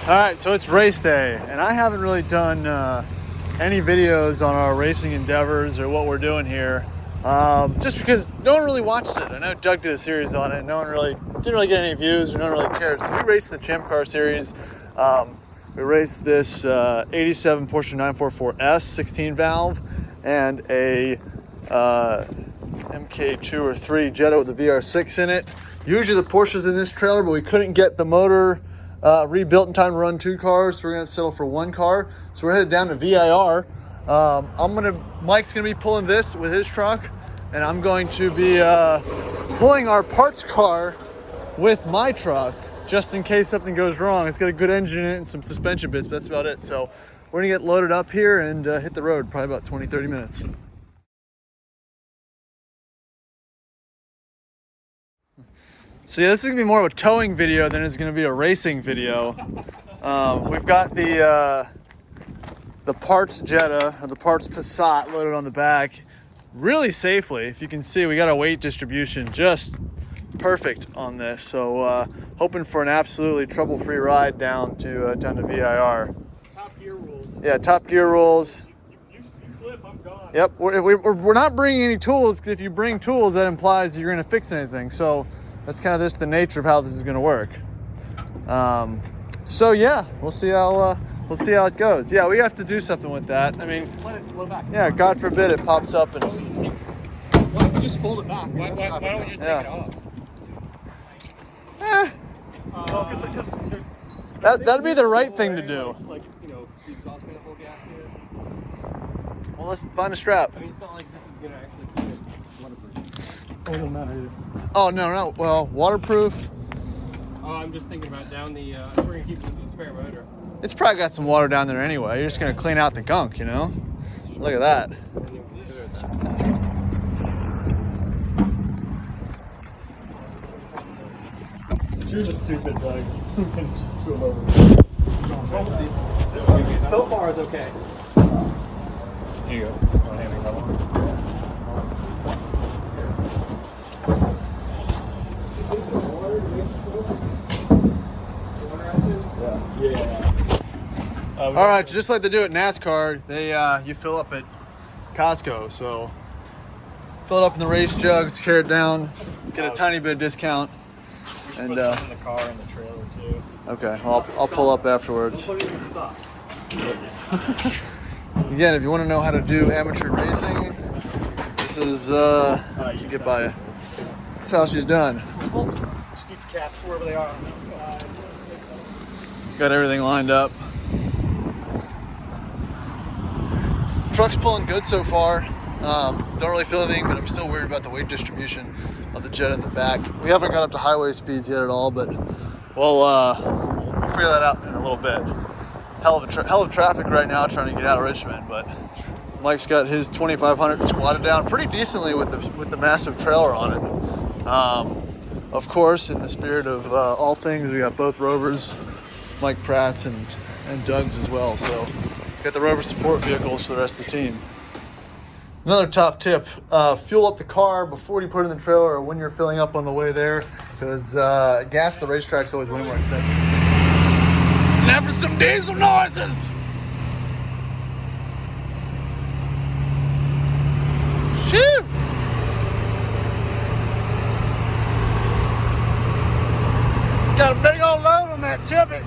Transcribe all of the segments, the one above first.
All right, so it's race day, and I haven't really done any videos on our racing endeavors or what we're doing here, just because no one really watched it. I know Doug did a series on it. No one really didn't really get any views, or no one really cared. So we raced the ChampCar series. We raced this 87 Porsche 944S 16 valve and a MKII or 3 Jetta with the VR6 in it. Usually the Porsche's in this trailer, but we couldn't get the motor rebuilt in time to run 2 cars, so we're gonna settle for 1 car. So we're headed down to VIR. Mike's gonna be pulling this with his truck, and I'm going to be pulling our parts car with my truck, just in case something goes wrong. It's got a good engine in it and some suspension bits, but that's about it. So we're gonna get loaded up here and hit the road, probably about 20-30 minutes. So yeah, this is gonna be more of a towing video than it's gonna be a racing video. We've got the parts Jetta, or the parts Passat, loaded on the back really safely. If you can see, we got a weight distribution just perfect on this. So hoping for an absolutely trouble-free ride down to VIR. Top gear rules. Yeah, top gear rules. You flip, I'm gone. Yep, we're not bringing any tools, because if you bring tools, that implies you're gonna fix anything. So that's kind of just the nature of how this is gonna work. So yeah, we'll see how it goes. Yeah, we have to do something with that. I mean, Let it flow back. yeah, God forbid it pops up and. Why don't you just fold it back? Why don't we just take it off? That'd be the right thing to do. Like, you know, the exhaust manifold gasket. Well, let's find a strap. I mean, it's not like this is gonna actually keep it waterproof. Oh, it doesn't matter. Oh no. Well, waterproof. Oh, I'm just thinking about down the. We're gonna keep this as a spare motor. It's probably got some water down there anyway. You're just gonna clean out the gunk, you know. Look at that. You're just stupid, Doug. Just do them over. So far, it's okay. Here you go. You want to hand me that one? Yeah. All right, just like they do at NASCAR, you fill up at Costco. So fill it up in the race jugs, carry it down, get a tiny bit of discount. And Put some in the car and the trailer too. okay, I'll pull up afterwards. We'll put it in the sock. Again, if you want to know how to do amateur racing, this is you get by it. That's how she's done. Just needs caps wherever they are. Got everything lined up. Truck's pulling good so far. Don't really feel anything, but I'm still worried about the weight distribution of the Jetta in the back. We haven't got up to highway speeds yet at all, but we'll figure that out in a little bit. Hell of traffic right now trying to get out of Richmond, but Mike's got his 2500 squatted down pretty decently with the massive trailer on it. Of course, in the spirit of all things, we got both Rovers, Mike Pratt's and Doug's as well. So got the Rover support vehicles for the rest of the team. Another top tip, fuel up the car before you put it in the trailer or when you're filling up on the way there, because gas at the racetrack is always way more expensive. Now for some diesel noises! Shoo! Got a big old load on that chippy.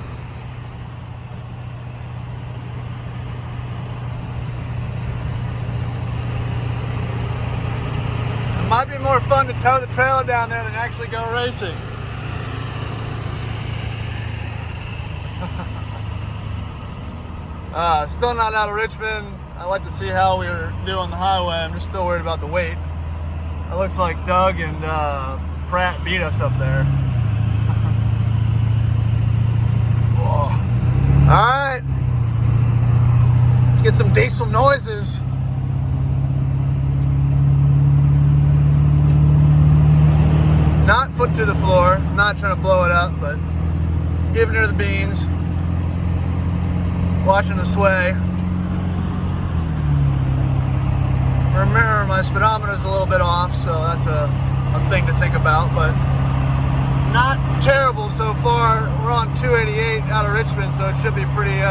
Might be more fun to tow the trailer down there than actually go racing. Still not out of Richmond. I like to see how we do on the highway. I'm just still worried about the weight. It looks like Doug and Pratt beat us up there. All right, let's get some diesel noises. Not foot to the floor, I'm not trying to blow it up, but giving her the beans, watching the sway. Remember, my speedometer's a little bit off, so that's a thing to think about, but not terrible so far. We're on 288 out of Richmond, so it should be pretty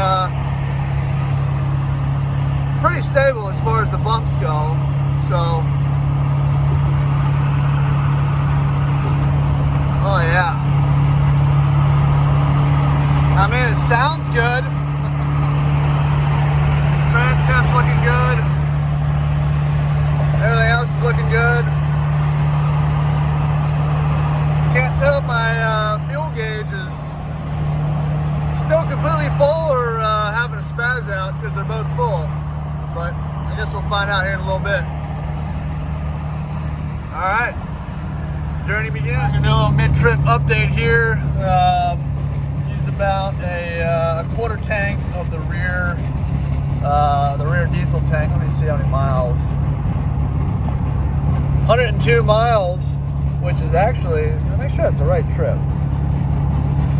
stable as far as the bumps go. So, oh yeah. I mean, it sounds good. Trans temp's looking good. Everything else is looking good. Can't tell if my fuel gauge is still completely full or having a spaz out because they're both full. But I guess we'll find out here in a little bit. All right, journey begins. I'm gonna do a little mid-trip update here. Use about a quarter tank of the rear diesel tank. Let me see how many miles. 102 miles, which is actually, let me make sure that's the right trip.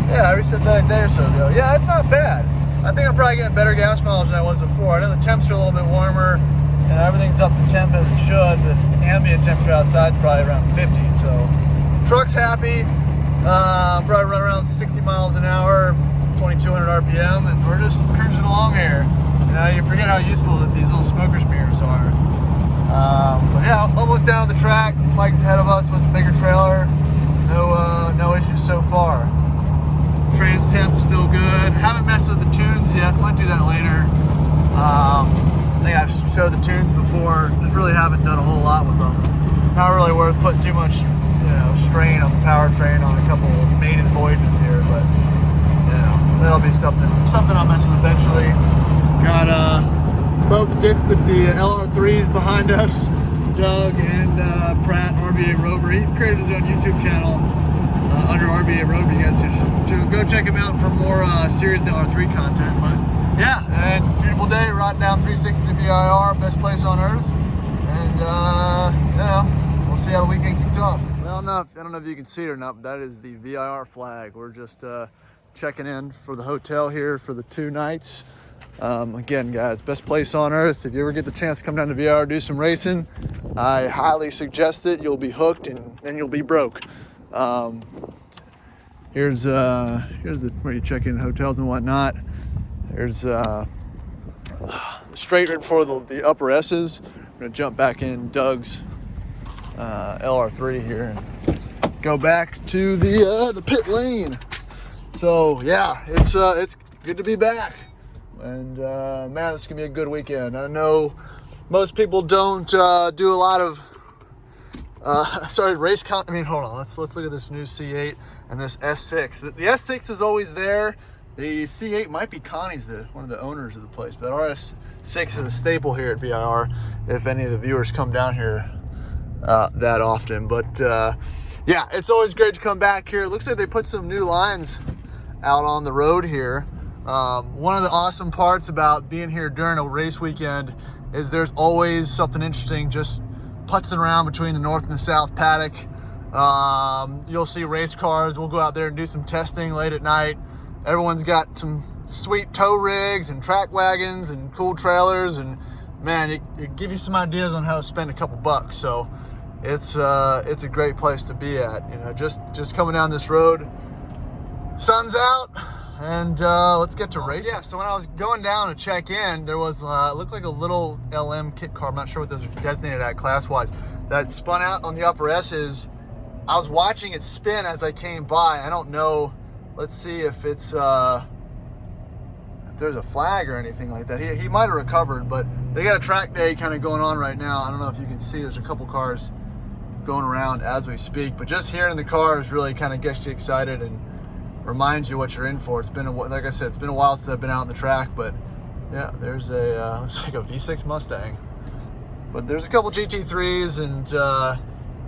Yeah, I reset that a day or so ago. Yeah, it's not bad. I think I'm probably getting better gas mileage than I was before. I know the temps are a little bit warmer and everything's up to temp as it should, but the ambient temperature outside is probably around 50. So truck's happy. Probably run around 60 miles an hour, 2,200 RPM, and we're just cruising along here. You know, you forget how useful these little smoker's mirrors are. But yeah, almost down the track. Mike's ahead of us with the bigger trailer. No issues so far. Trans temp still good. Haven't messed with the tunes yet. Might do that later. I think I've showed the tunes before. Just really haven't done a whole lot with them. Not really worth putting too much, strain on the powertrain on a couple of maiden voyages here, but that'll be something I'll mess with eventually. Got both the LR3s behind us. Doug and Pratt, RVA Rover. He created his own YouTube channel under RVA Rover. You guys should go check him out for more serious LR3 content. But yeah, and beautiful day, riding down 360 to VIR, best place on earth. And we'll see how the weekend kicks off. Well, I don't know if you can see it or not, but that is the VIR flag. We're just checking in for the hotel here for the 2 nights. Again, guys, best place on earth. If you ever get the chance to come down to VIR, do some racing, I highly suggest it. You'll be hooked and then you'll be broke. Here's the where you check in hotels and whatnot. There's straight right before the upper S's. We're gonna jump back in Doug's LR3 here and go back to the pit lane. So yeah, it's good to be back. And man, this is gonna be a good weekend. I know most people don't do a lot of race con. I mean, hold on. Let's look at this new C8 and this S6. The S6 is always there. The C8 might be Connie's, one of the owners of the place, but our S6 is a staple here at VIR. If any of the viewers come down here that often, but yeah, it's always great to come back here. It looks like they put some new lines out on the road here. One of the awesome parts about being here during a race weekend is there's always something interesting just putzing around between the north and the south paddock. You'll see race cars. We'll go out there and do some testing late at night. Everyone's got some sweet tow rigs and track wagons and cool trailers, and man, it gives you some ideas on how to spend a couple bucks. So it's a great place to be at. Just coming down this road, sun's out. And let's get to racing. Yeah, so when I was going down to check in, there was, it looked like a little LM kit car. I'm not sure what those are designated at class-wise. That spun out on the upper S's. I was watching it spin as I came by. I don't know. Let's see if it's, if there's a flag or anything like that. He might have recovered, but they got a track day kind of going on right now. I don't know if you can see. There's a couple cars going around as we speak. But just hearing the cars really kind of gets you excited and reminds you what you're in for. It's been like I said, it's been a while since I've been out on the track, but yeah, there's a looks like a V6 Mustang, but there's a couple GT3s and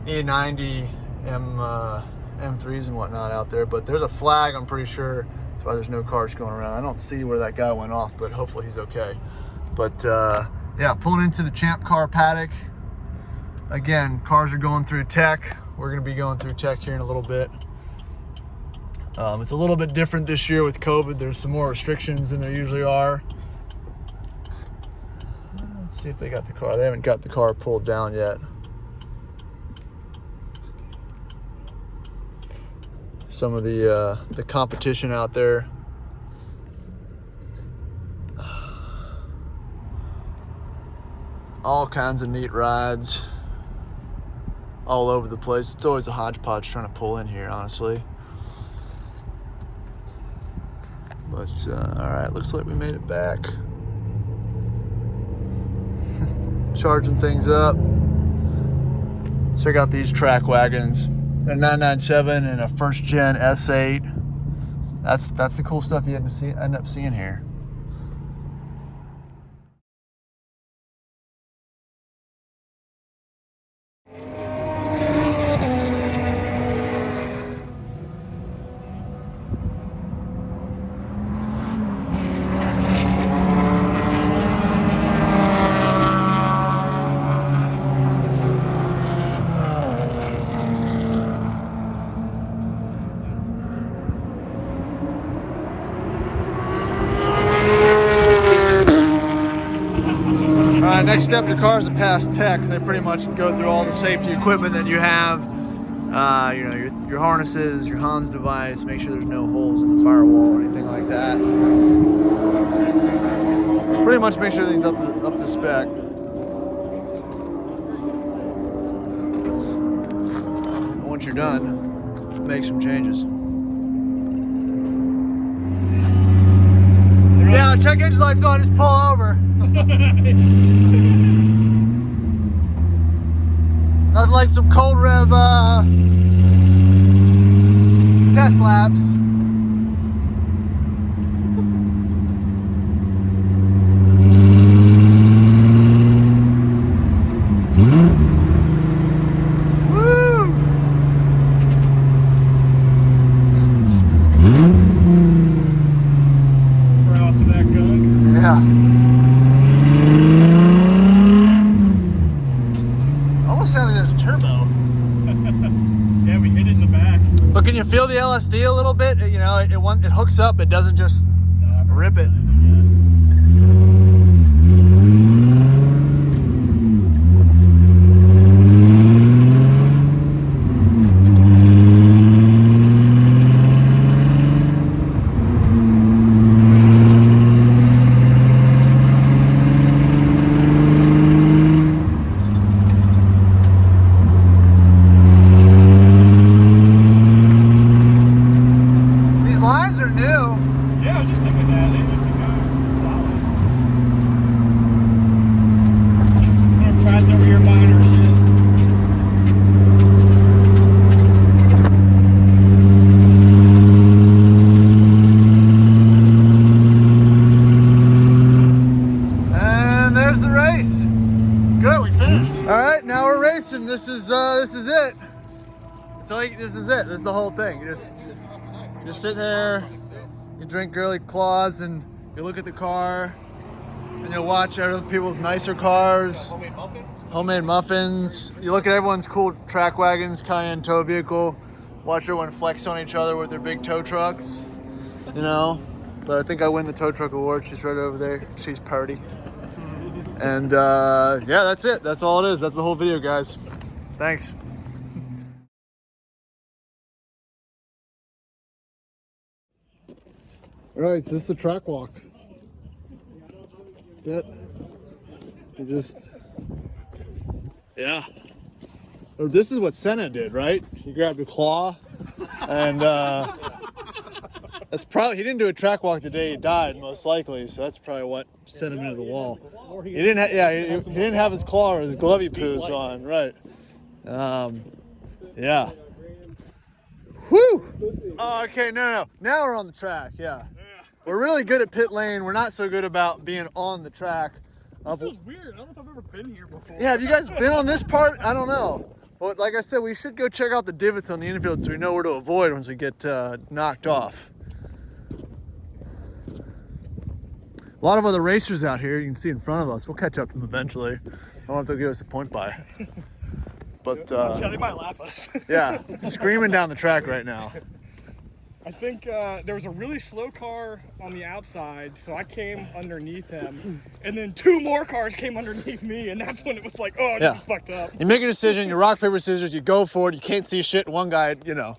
E90 M3s and whatnot out there. But there's a flag, I'm pretty sure. That's why there's no cars going around. I don't see where that guy went off, but hopefully he's okay. But yeah, pulling into the ChampCar paddock. Again, cars are going through tech. We're going to be going through tech here in a little bit. It's a little bit different this year with COVID. There's some more restrictions than there usually are. Let's see if they got the car. They haven't got the car pulled down yet. some of the competition out there. All kinds of neat rides all over the place. It's always a hodgepodge trying to pull in here, honestly. But all right, looks like we made it back. Charging things up. Check out these track wagons. A 997 and a first gen S8. That's the cool stuff you end up seeing here. Next step, your cars are past tech. They pretty much go through all the safety equipment that you have. You know, your harnesses, your Hans device, make sure there's no holes in the firewall or anything like that. Pretty much make sure everything's up to spec. And once you're done, make some changes. Yeah, check engine lights on, just pull over. Nothing like some cold rev test laps. Woo! Cross of that gun. Yeah. Almost sounded like there's a turbo. Yeah, we hit it in the back. But can you feel the LSD a little bit? You know, it hooks up, it doesn't just rip it. This is it. So this is it. This is the whole thing. You just sit there, you drink girly claws, and you look at the car, and you'll watch other people's nicer cars. Homemade muffins. You look at everyone's cool track wagons, Cayenne tow vehicle. Watch everyone flex on each other with their big tow trucks. You know. But I think I win the tow truck award. She's right over there. She's party. And yeah, that's it. That's all it is. That's the whole video, guys. Thanks. All right, so this is the track walk. That's it. You just, yeah. Or this is what Senna did, right? He grabbed a claw, and that's probably, he didn't do a track walk the day he died, most likely. So that's probably what sent him into the wall. He didn't, he didn't have his claw or his glovey poos on, right? Yeah. Whew. Oh, okay, no. Now we're on the track, yeah. We're really good at pit lane. We're not so good about being on the track. This feels weird. I don't know if I've ever been here before. Yeah, have you guys been on this part? I don't know. But like I said, we should go check out the divots on the infield so we know where to avoid once we get knocked off. A lot of other racers out here you can see in front of us. We'll catch up to them eventually. I don't know if they'll give us a point by. But they might laugh at us. yeah, screaming down the track right now. I think there was a really slow car on the outside, so I came underneath him, and then two more cars came underneath me, and that's when it was like, oh, this is fucked up. You make a decision, you rock, paper, scissors, you go for it, you can't see shit, one guy, you know.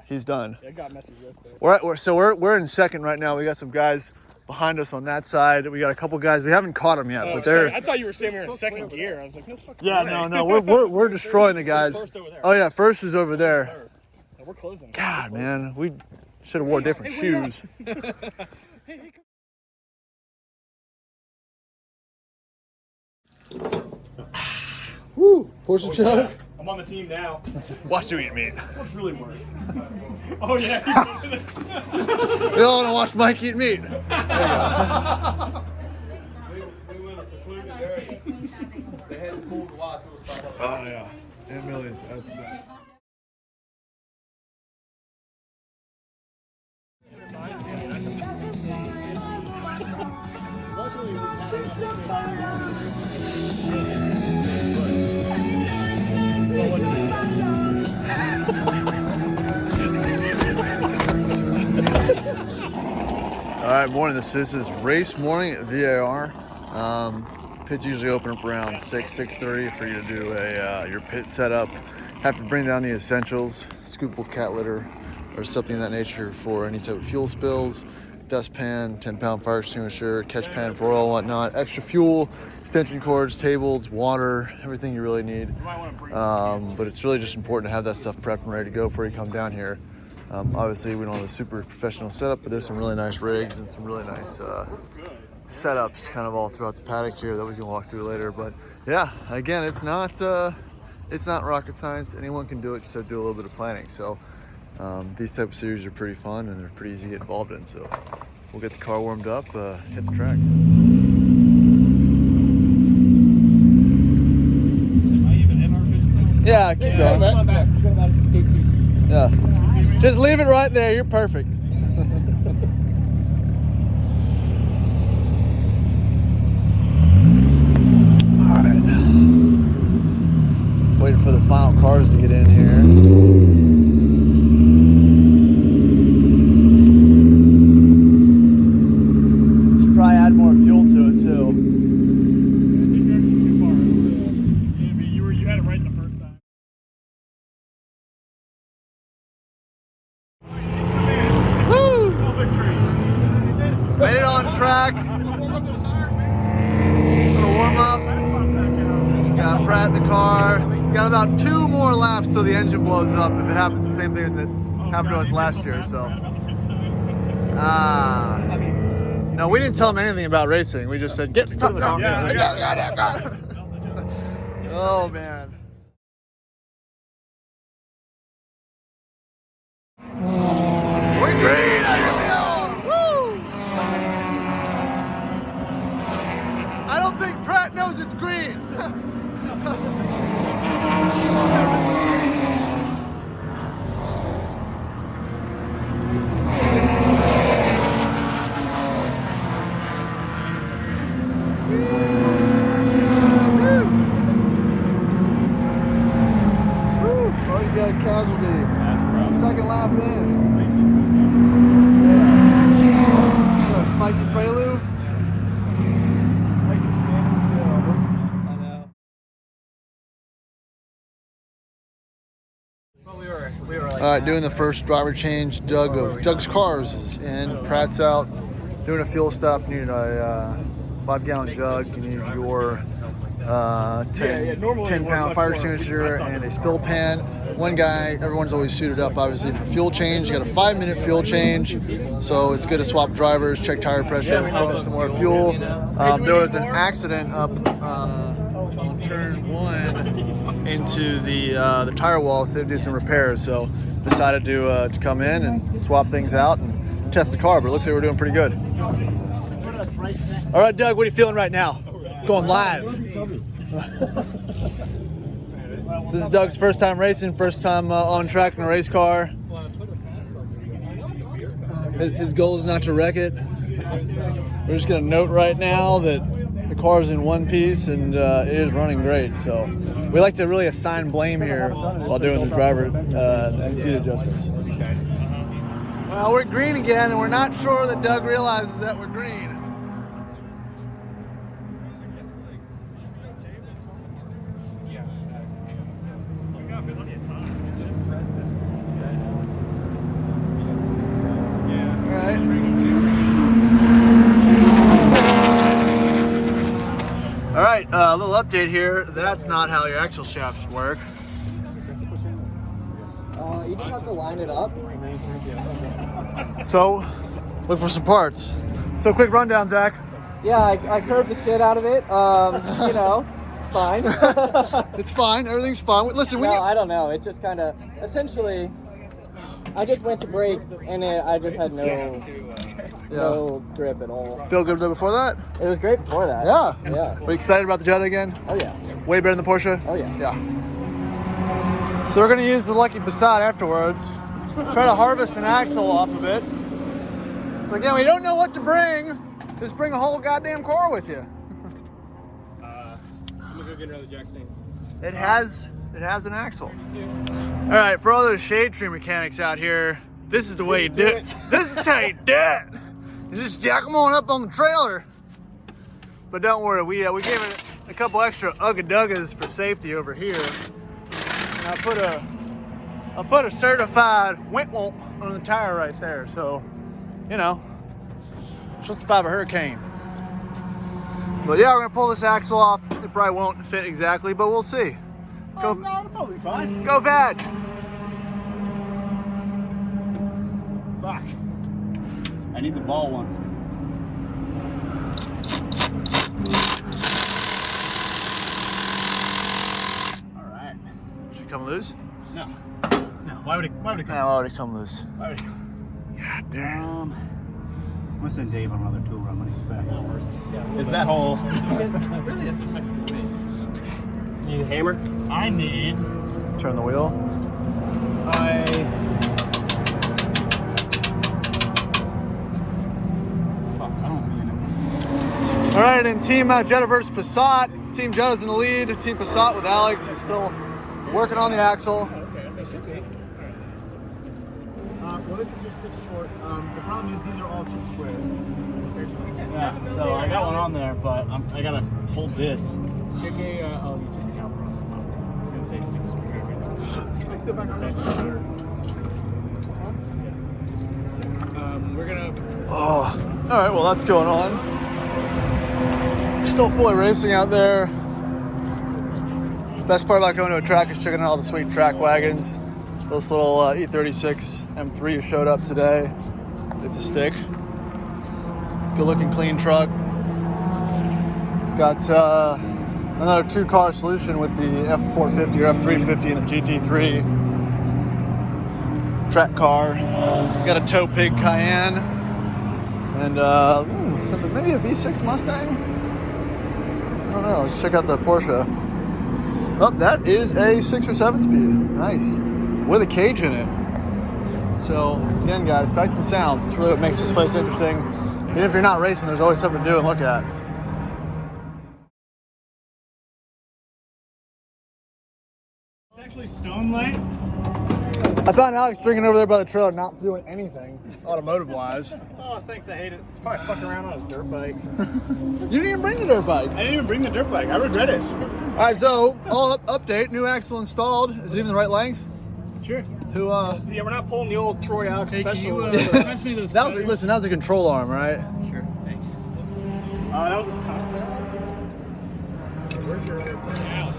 he's done. It got messy real quick. We're in second right now. We got some guys behind us on that side. We got a couple guys. We haven't caught them yet, but they're. I thought you were saying we were in second gear. I was like, no fucking Yeah, way. no. We're destroying the guys. Oh yeah, first is over there. Yeah, we're closing. God, man, we should have wore different shoes. Woo! Portion chug. I'm on the team now. Watch you eat meat. What's really worse? Oh yeah. We all want to watch Mike eat meat. Oh yeah, Aunt Millie's at the best. All right, morning. This is race morning at VAR. Pits usually open up around 6:30 for you to do your pit setup. Have to bring down the essentials: scoopable cat litter or something of that nature for any type of fuel spills, dustpan, 10-pound fire extinguisher, catch pan for oil, whatnot, extra fuel, extension cords, tables, water, everything you really need. But it's really just important to have that stuff prepped and ready to go before you come down here. Obviously, we don't have a super professional setup, but there's some really nice rigs and some really nice setups kind of all throughout the paddock here that we can walk through later. But yeah, again, it's not rocket science. Anyone can do it, just have to do a little bit of planning. So these type of series are pretty fun and they're pretty easy to get involved in. So we'll get the car warmed up, hit the track. Yeah, keep going. Yeah, just leave it right there. You're perfect. All right. Waiting for the final cars to get in here. Should probably add more fuel to it too. You had it right the first time. Woo! No victories. Made it on track. Warm up those tires, man. Gonna warm up. Got Pratt in the car. Got about 2 more laps till the engine blows up. If it happens, the same thing that happened to us last year. So, no, we didn't tell them anything about racing. We just said, "Get the fuck out!" Oh man. We're green. Woo! I don't think Pratt knows it's green. Oh, you got a casualty. Second lap in. Yeah. Got a spicy prelude. All right, doing the first driver change. Doug's cars is in. Pratt's out. Doing a fuel stop. You need a 5-gallon jug. You need your 10-pound fire extinguisher and a spill pan. One guy, everyone's always suited up, obviously, for fuel change. You got a 5-minute fuel change, so it's good to swap drivers, check tire pressure, fill in some more fuel. There was an accident up on turn 1 into the tire wall, so they had to do some repairs. So decided to come in and swap things out and test the car, but it looks like we're doing pretty good. All right, Doug, what are you feeling right now? Going live. This is Doug's first time racing, first time on track in a race car. His goal is not to wreck it. We're just gonna note right now that the car's in one piece and it is running great. So we like to really assign blame here while doing the driver and seat adjustments. Well, we're green again, and we're not sure that Doug realizes that we're green. a little update here. That's not how your axle shafts work. You just have to line it up. So, look for some parts. So, quick rundown, Zach. Yeah, I curved the shit out of it. You know, it's fine. It's fine. Everything's fine. Listen, No, I don't know. It just kind of, essentially, I just went to brake and I just had no grip at all. Feel good though before that? It was great before that. Yeah. Yeah. Are you excited about the Jetta again? Oh yeah. Way better than the Porsche? Oh yeah. Yeah. So we're gonna use the Lucky Passat afterwards. Try to harvest an axle off of it. So again, we don't know what to bring. Just bring a whole goddamn car with you. I'm gonna go get another jack stand. It has an axle. All right, for all those shade tree mechanics out here, this is the way you do it. This is how you do it. You just jack them on up on the trailer. But don't worry, we gave it a couple extra ugga-duggas for safety over here. And I put a certified wimp on the tire right there. So, you know, just survive a hurricane. But yeah, we're gonna pull this axle off. It probably won't fit exactly, but we'll see. No, it'll probably be fine. Go Vag! Fuck. I need the ball ones. Alright. Should it come loose? No. No. Why would it come? No, already come loose. Why would it come? God damn. I'm gonna send Dave on another tool run when he's back. Is that whole? Really, that's effective to me. Need a hammer? I need. Turn the wheel. Fuck, I don't really know. All right, and Team Jetta versus Passat. Team Jetta's in the lead. Team Passat with Alex is still working on the axle. Okay, they should be. Well, this is your 6 short. The problem is these are all chip squares. Yeah, so I got one on there, but I gotta hold this. Stick a. Oh, you took the caliper off. I was gonna say stick a screwdriver. We're gonna. Oh, all right, well, that's going on. Still fully racing out there. Best part about going to a track is checking out all the sweet track wagons. This little E36 M3 showed up today. It's a stick. Good looking, clean truck. Got another 2-car solution with the F450 or F350 and the GT3 track car. Got a tow pig Cayenne and maybe a V6 Mustang. I don't know. Let's check out the Porsche. Oh, that is a 6 or 7 speed. Nice. With a cage in it. So again, guys, sights and sounds. It's really what makes this place interesting. Even if you're not racing, there's always something to do and look at. It's actually stone light. I found Alex drinking over there by the trailer, not doing anything automotive-wise. Oh, thanks. I hate it. It's probably fucking around on his dirt bike. You didn't even bring the dirt bike. I didn't even bring the dirt bike. I regret it. All right, so update. New axle installed. Is it even the right length? Sure. Who? Yeah, we're not pulling the old Troy Alex special. Pass me those That was listen. That was a control arm, right? Sure, thanks. That was a top. Where's your other Alex?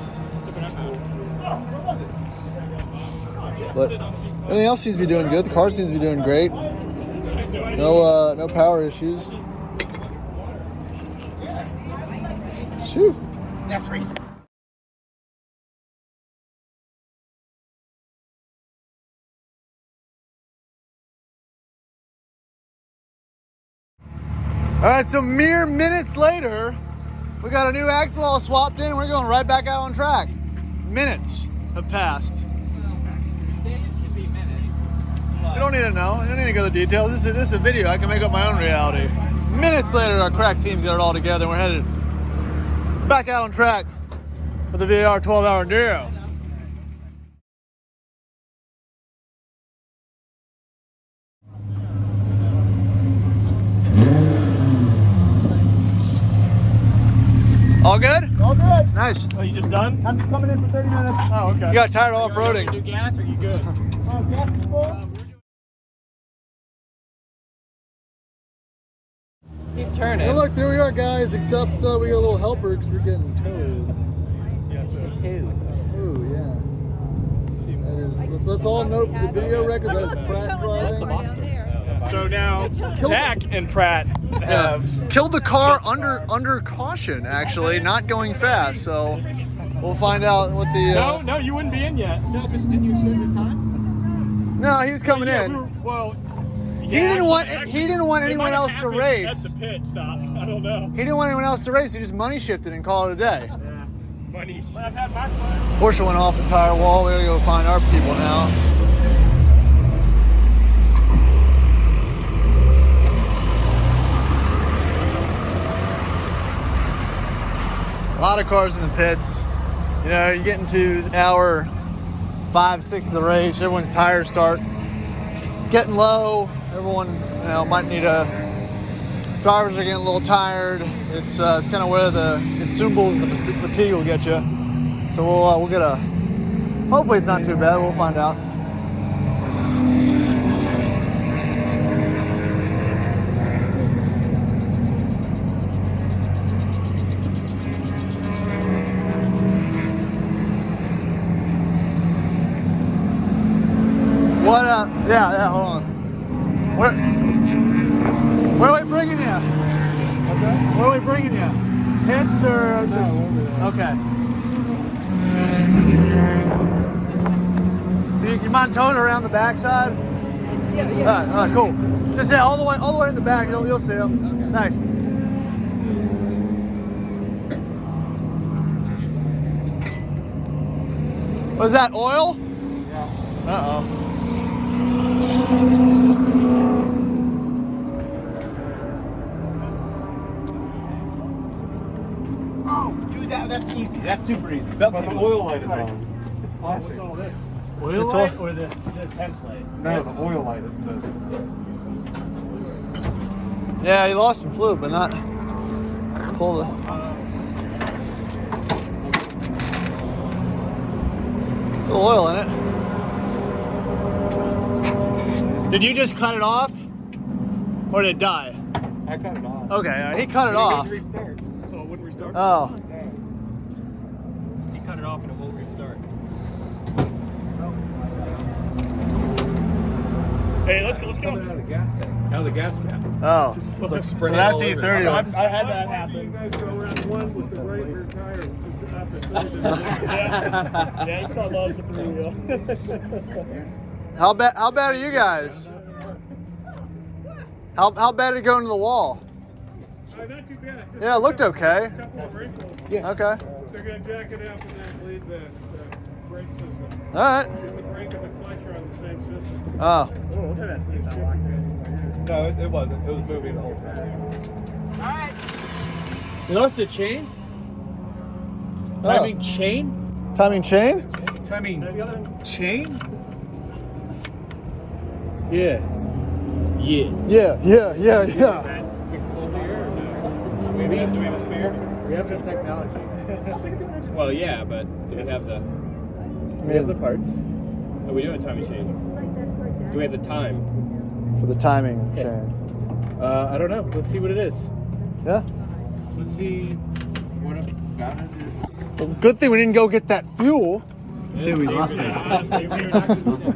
Oh, where was it? But everything else seems to be doing good. The car seems to be doing great. No power issues. Shoot. That's racing. All right, so mere minutes later, we got a new axle all swapped in. We're going right back out on track. Minutes have passed. You don't need to know. You don't need to go to the details. This is a video. I can make up my own reality. Minutes later, our crack team's got it all together. And we're headed back out on track for the VAR 12-hour Enduro. All good? All good. Nice. Oh, you just done? I'm just coming in for 30 minutes. Oh, okay. You got tired of Are you off-roading. gonna do gas or you good? Gas is full. He's turning. And look, there we are, guys. Except we got a little helper because we're getting towed. Yeah, so Oh yeah. That is. Let's all note for the video record that is Pratt driving. So now Zach and Pratt have Killed the car under caution, actually, not going fast. So we'll find out what the. No, you wouldn't be in yet. No, because didn't you extend this time? No, he was coming Yeah, in. he He didn't want anyone else to race. At the pit stop. I don't know. He didn't want anyone else to race. He just money shifted and called it a day. Yeah. Money. But I've had my fun. Porsche went off the tire wall. We gotta go find our people now. A lot of cars in the pits. You know, you get into hour 5, 6 of the race. Everyone's tires start getting low. Everyone, you know, might need a. Drivers are getting a little tired. It's kind of where the consumables and the fatigue will get you. So we'll get a. Hopefully it's not too bad. We'll find out. What? Yeah. Hold on. Where are we bringing you? Okay. Where are we bringing you? Hits or just? Okay. You mind towing around the backside? Yeah. All right, cool. Just all the way in the back. You'll see them. Okay. Nice. Was that oil? Yeah. Uh-oh. Oh, dude, that's easy. That's super easy. But the oil light is on. What's all this? Oil light? Or the template? No, the oil light is Yeah, he lost some fluid, but not pull the. Still oil in it. Did you just cut it off, or did it die? I cut it off. Okay, he cut it off. Restart. Oh, it wouldn't restart? Oh. He cut it off and it won't restart. Hey, let's get Coming on. out of the gas tank. Out of the gas cap. Oh. It's like So spraying that's all over. E30. I had that happen. You guys go around one with the breaker tire up at Yeah, it's called love to three wheel. How bad are you guys? How bad did it go into the wall? Not too bad. Just Yeah, it looked okay. a couple of wrinkles. Okay. They're going to jack it up and then bleed the brake system. All right. Get the brake and the clutch are on the same system. Oh. Oh, look at that seat I locked in. No, it wasn't. It was moving the whole time. You lost the chain? Timing chain? Timing chain? Timing chain? Yeah. Yeah. Fix it over here or no? Do we have a spare? We have the technology. Well, yeah, but do we have the... We have the parts. Oh, we do have a timing chain. Do we have the time? For the timing chain. I don't know. Let's see what it is. Yeah. Let's see what about it is. Well, good thing we didn't go get that fuel. Say we lost it.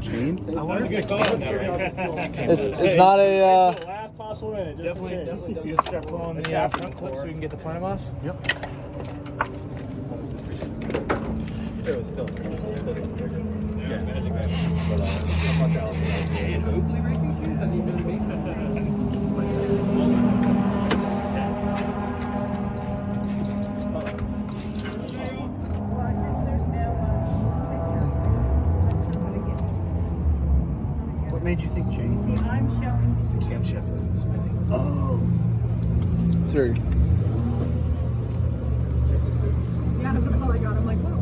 Chain? I wonder if it's going It's not a. Last possible minute, just Definitely. You start pulling the front clip so we can get the plenum off. Yep. It was still. Yeah, magic. But, Oakley racing shoes? I didn't know What made you think chain? I'm showing. The camshaft wasn't spinning. Oh. Sorry. Yeah, that's all I got. I'm like, whoa.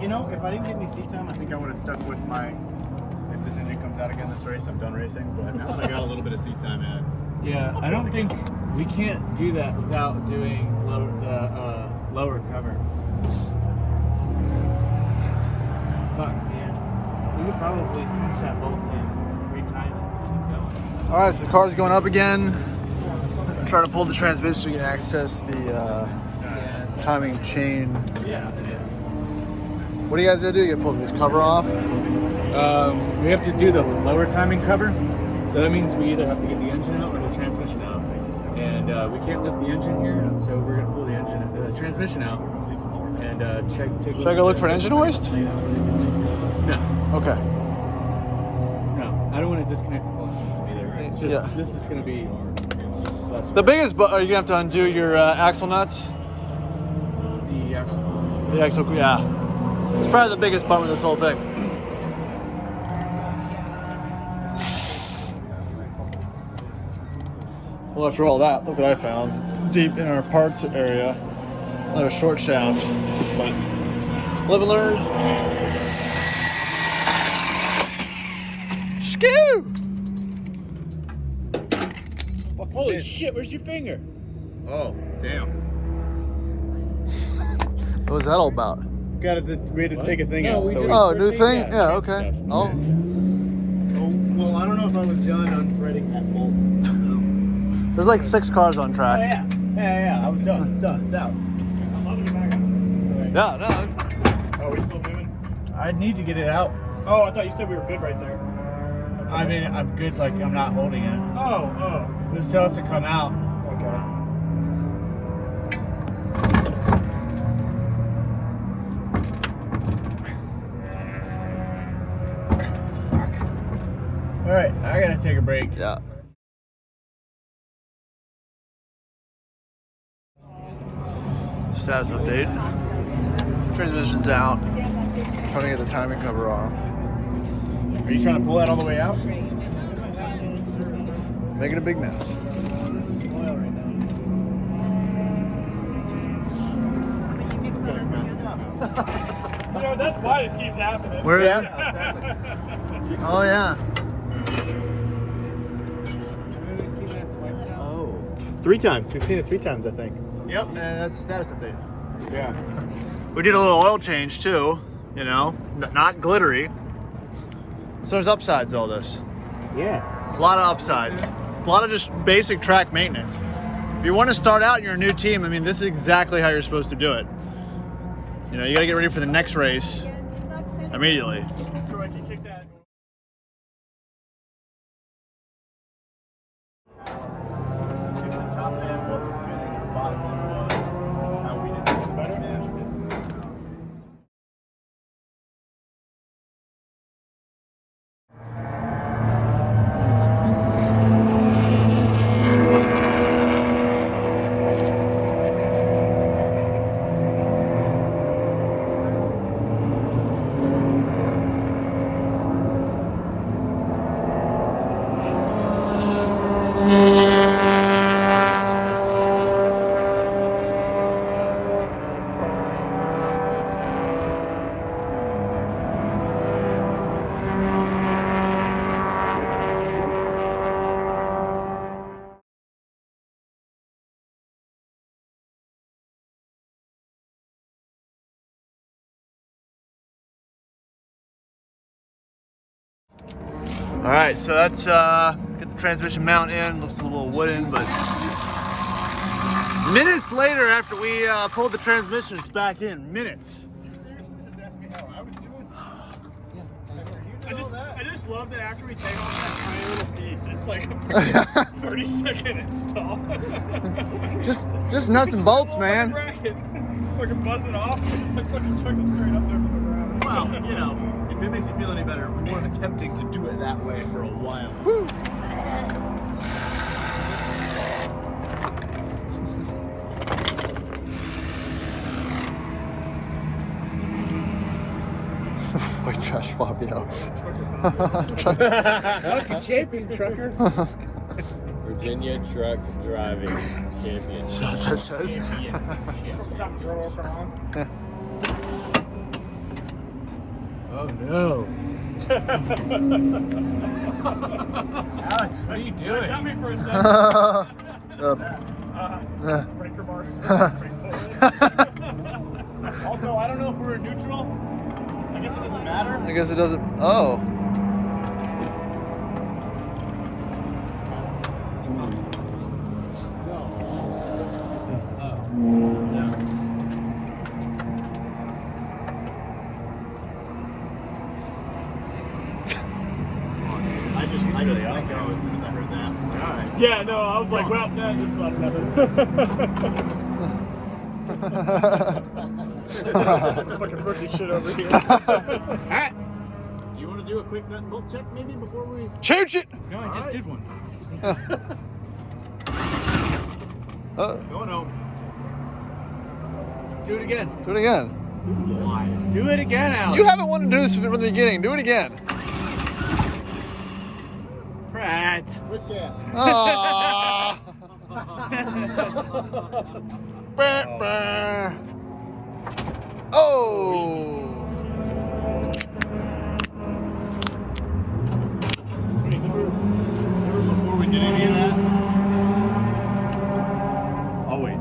You know, if I didn't get any seat time, I think I would have stuck with my. If this engine comes out again this race, I'm done racing. But now that I got a little bit of seat time in. Yeah, I don't think we can't do that without doing lower cover. Fuck, man. We could probably cinch that bolt in, retime it, and go. All right, so the car's going up again. I'm trying to pull the transmission so we can access the timing chain. Yeah. What do you guys gotta do? You gotta pull this cover off? We have to do the lower timing cover. So that means we either have to get the engine out or the transmission out. And we can't lift the engine here, so we're gonna pull the transmission out and take. Should I go look for an engine hoist? No. Okay. No, I don't want to disconnect the phone system either. It's just, Yeah. This is going to be less. The biggest, are you gonna have to undo your axle nuts? The axle. The axle, yeah. It's probably the biggest bummer of this whole thing. Well, after all that, look what I found. Deep in our parts area. Another short shaft. But live and learn. Skoo! Holy shit! Where's your finger? Oh, damn. What was that all about? We had to take a thing out. we So just- Oh, new thing? Yeah, Yeah, okay. stuff. Oh, well, I don't know if I was done unthreading that bolt. there's like 6 cars on Oh track. yeah. I was done. It's done. It's out. Yeah, no. Oh, we still moving? I need to get it out. Oh, I thought you said we were good right there. I mean, I'm good. Like I'm not holding it. Oh, This still has to come out. okay. All right, I gotta take a break. Yeah. Status update. Transmission's out. Trying to get the timing cover off. Are you trying to pull that all the way out? Making a big mess. You know, that's why this keeps happening. Where is it? Oh yeah. Oh. 3 times. We've seen it 3 times, I think. Yep, and that's the status update. Yeah. We did a little oil change too, you know, not glittery. So there's upsides to all this. Yeah. A lot of upsides. A lot of just basic track maintenance. If you want to start out and you're a new team, I mean, this is exactly how you're supposed to do it. You know, you got to get ready for the next race immediately. Troy, can you kick that? If the top end wasn't spinning and the bottom one was, how we did this better? All right, so that's get the transmission mount in. Looks a little wooden, but minutes later, after we pulled the transmission, it's back in. Minutes. I just love that after we take off that tiny little piece, it's like a 30-second install. Just nuts and bolts, man. Fucking buzz it off and just like fucking chuck it straight up there from the ground. Well, you know, if it makes you feel any better, we weren't attempting to do it that way for a while. Woo. White trash Fabio. Fucking champion trucker. Virginia Truck Driving Championship. Is that what that says? Top drawer open on. Oh no. Alex, what are you doing? Got me for a second. Breaker bars. Also, I don't know if we're in neutral. I guess it doesn't matter. I guess it doesn't. Oh. I just let go as soon as I heard that. I was like, all right. Yeah, no, I was like, well, no, just left nothing. Some fucking rookie shit over here. Do you want to do a quick nut and bolt check maybe before we... Change it! No, I just did one. Oh no. Do it again. Do it again. Why? Do it again, Alex. You haven't wanted to do this from the beginning. Do it again. Pratt. With gas. Ah. Bah, bah. Oh. Before we did any of that? I'll wait.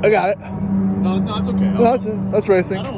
I got it. No, it's okay. No, that's racing. I don't